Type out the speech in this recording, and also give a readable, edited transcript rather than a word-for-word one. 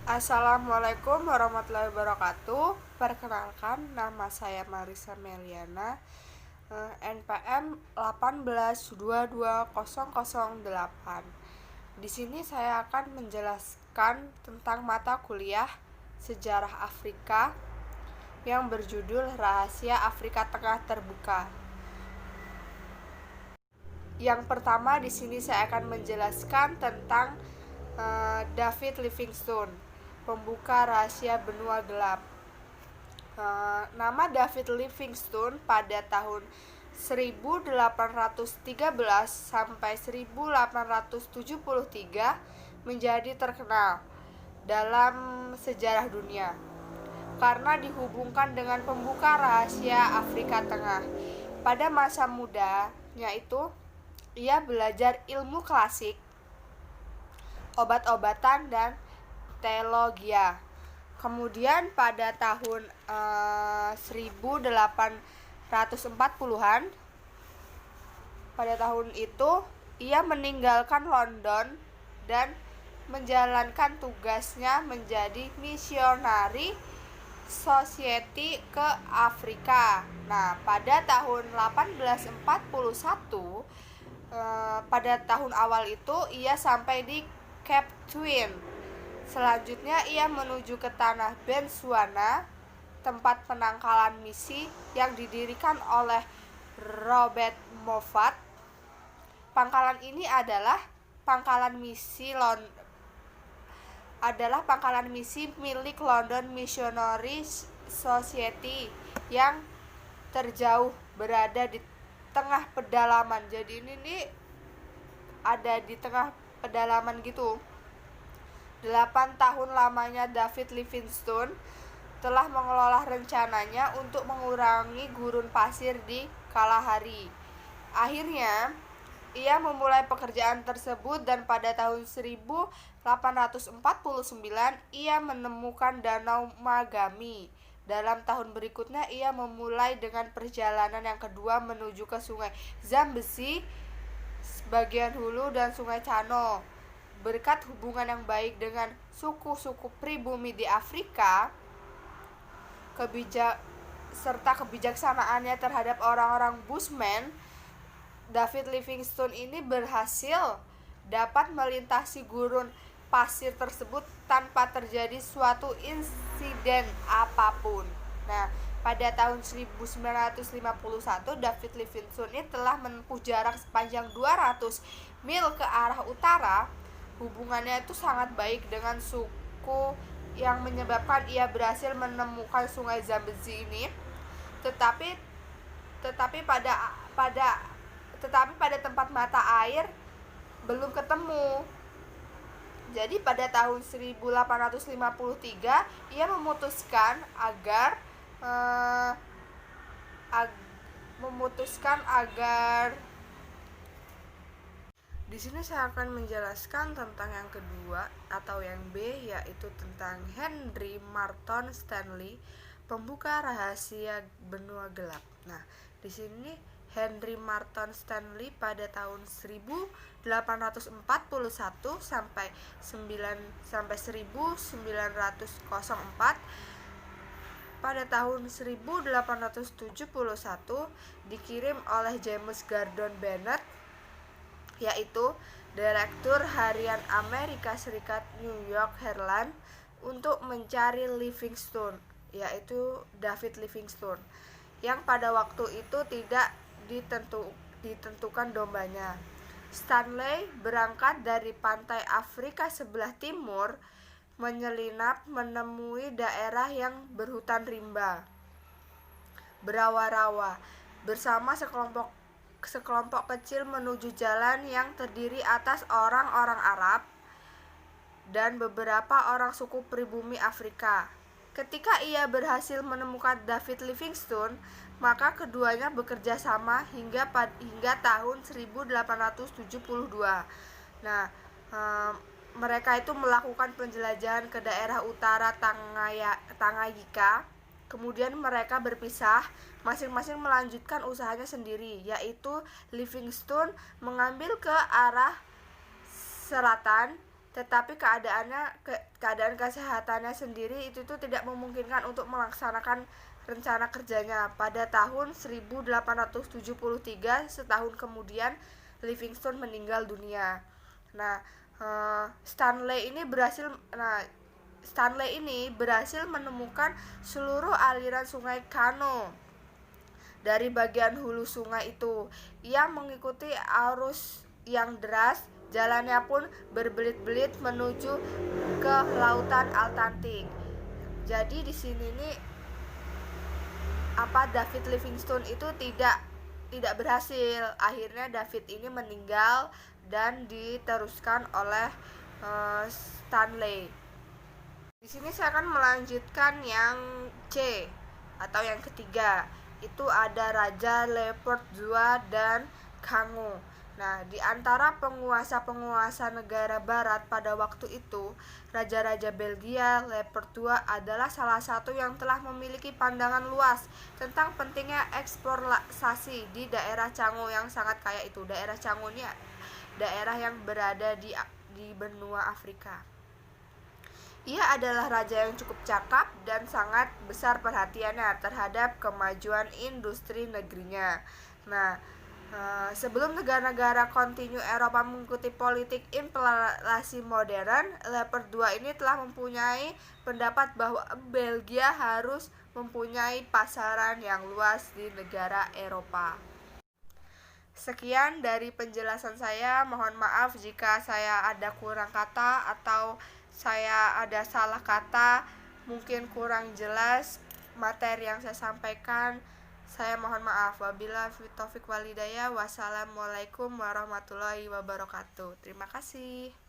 Assalamualaikum warahmatullahi wabarakatuh. Perkenalkan, nama saya Marisa Meliana, NPM 18222008. Di sini saya akan menjelaskan tentang mata kuliah Sejarah Afrika yang berjudul Rahasia Afrika Tengah Terbuka. Yang pertama di sini saya akan menjelaskan tentang David Livingstone, pembuka rahasia benua gelap. Nama David Livingstone pada tahun 1813 sampai 1873 menjadi terkenal dalam sejarah dunia karena dihubungkan dengan pembuka rahasia Afrika Tengah. Pada masa mudanya itu, ia belajar ilmu klasik, obat-obatan, dan teologia. Kemudian pada tahun 1840-an, pada tahun itu ia meninggalkan London dan menjalankan tugasnya menjadi misionari Society ke Afrika. Nah, pada tahun 1841, pada tahun awal itu ia sampai di Cape Town. Selanjutnya ia menuju ke tanah Botswana, tempat penangkalan misi yang didirikan oleh Robert Moffat. Pangkalan ini adalah pangkalan misi milik London Missionary Society yang terjauh, berada di tengah pedalaman. Jadi ini ada di tengah pedalaman gitu. 8 tahun lamanya David Livingstone telah mengelola rencananya untuk mengurangi gurun pasir di Kalahari. Akhirnya ia memulai pekerjaan tersebut dan pada tahun 1849 ia menemukan Danau Magami. Dalam tahun berikutnya ia memulai dengan perjalanan yang kedua menuju ke Sungai Zambezi bagian hulu dan Sungai Chano. Berkat hubungan yang baik dengan suku-suku pribumi di Afrika, serta kebijaksanaannya terhadap orang-orang Bushman, David Livingstone ini berhasil dapat melintasi gurun pasir tersebut tanpa terjadi suatu insiden apapun. Nah, pada tahun 1951 David Livingstone ini telah menempuh jarak sepanjang 200 mil ke arah utara. Hubungannya itu sangat baik dengan suku yang menyebabkan ia berhasil menemukan Sungai Zambezi ini. Tetapi pada tempat mata air belum ketemu. Jadi pada tahun 1853 ia memutuskan agar di sini saya akan menjelaskan tentang yang kedua atau yang B, yaitu tentang Henry Morton Stanley, pembuka rahasia benua gelap. Nah, di sini Henry Morton Stanley pada tahun 1841 sampai 1904. Pada tahun 1871 dikirim oleh James Gordon Bennett, yaitu Direktur Harian Amerika Serikat New York Herald, untuk mencari Livingstone, yaitu David Livingstone, yang pada waktu itu tidak ditentukan dombanya. Stanley berangkat dari pantai Afrika sebelah timur, menyelinap menemui daerah yang berhutan rimba, berawa-rawa, bersama sekelompok kecil menuju jalan yang terdiri atas orang-orang Arab dan beberapa orang suku pribumi Afrika. Ketika ia berhasil menemukan David Livingstone, maka keduanya bekerja sama hingga tahun 1872. Nah, mereka itu melakukan penjelajahan ke daerah utara Tanganyika. Kemudian mereka berpisah, masing-masing melanjutkan usahanya sendiri, yaitu Livingstone mengambil ke arah selatan, tetapi keadaan kesehatannya sendiri itu tuh tidak memungkinkan untuk melaksanakan rencana kerjanya. Pada tahun 1873, setahun kemudian, Livingstone meninggal dunia. Nah, Stanley ini berhasil menemukan seluruh aliran sungai Kano dari bagian hulu sungai itu. Ia mengikuti arus yang deras, jalannya pun berbelit-belit menuju ke lautan Atlantik. Jadi di sini nih David Livingstone itu tidak berhasil. Akhirnya David ini meninggal dan diteruskan oleh Stanley. Di sini saya akan melanjutkan yang C atau yang ketiga. Itu ada Raja Leopold II dan Kango. Nah, di antara penguasa-penguasa negara barat pada waktu itu, Raja-Raja Belgia Leopold II adalah salah satu yang telah memiliki pandangan luas tentang pentingnya eksplorasi di daerah Canggu yang sangat kaya itu. Daerah Canggu ini daerah yang berada di benua Afrika. Ia adalah raja yang cukup cakap dan sangat besar perhatiannya terhadap kemajuan industri negerinya. Nah, sebelum negara-negara kontinu Eropa mengikuti politik imperialisasi modern, Leopold II ini telah mempunyai pendapat bahwa Belgia harus mempunyai pasaran yang luas di negara Eropa. Sekian dari penjelasan saya, mohon maaf jika saya ada kurang kata atau saya ada salah kata, mungkin kurang jelas materi yang saya sampaikan. Saya mohon maaf. Wabillahi taufik walhidayah. Wassalamualaikum warahmatullahi wabarakatuh. Terima kasih.